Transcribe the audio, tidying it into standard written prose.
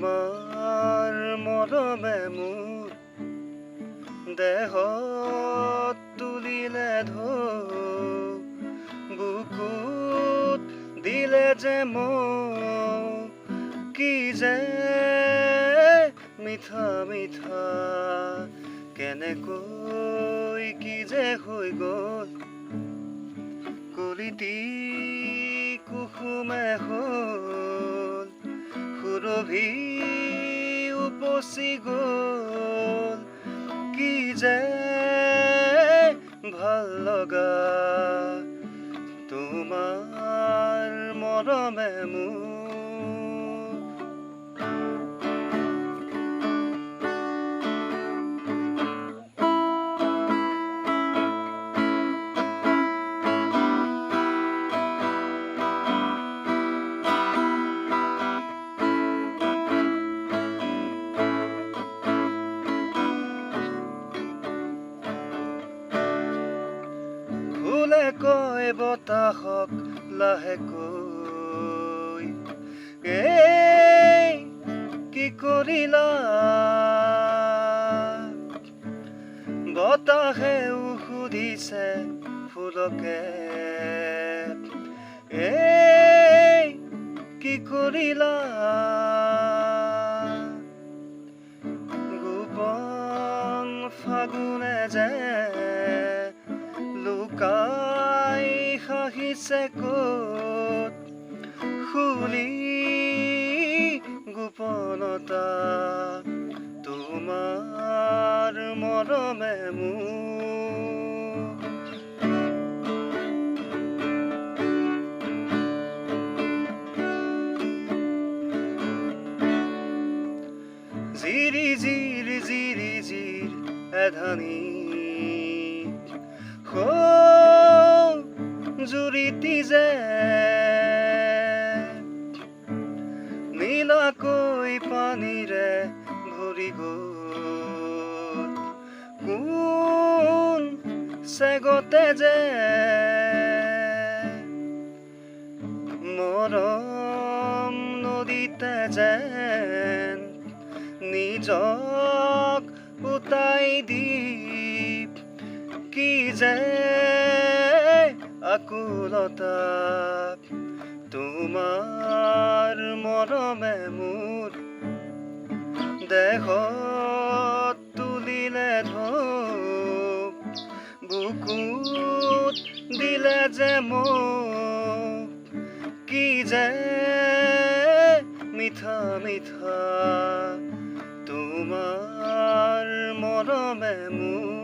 তোমাৰ মৰমে মোৰ দেহত তুলিলে ঢৌ বুকুত দিলে যে মোক কি যে মিঠা মিঠা কেনেকৈ কি যে হৈ গ'ল কলিতি কুসুমে হ'ল সুৰভি উপচি গ'ল কি যে ভাল লগা তোমাৰ মৰমে মোৰ ফুলে কয় বতাহক লাহেকৈ এই কি কৰিলা বতাহেও সুধিছে ফুলকে এই কি কৰিলা গোপন ফাগুনে যে লুকাই হাঁহিছে ক'ত খুলি গোপনতা তোমাৰ মৰমে মোৰ জিৰি জিৰি জিৰি জিৰ এধানি জুৰিতি যে নীলাকৈ পানীৰে ভৰি গ'ল কোন চেগতে যে মৰম নদীতে যেন নিজক উটাই দি কি যে আকুলতা তোমাৰ মৰমে মোৰ দেহত তুলিলে ঢৌ বুকুত দিলে যে মোক কি যে মিঠা মিঠা তোমাৰ মৰমে মোৰ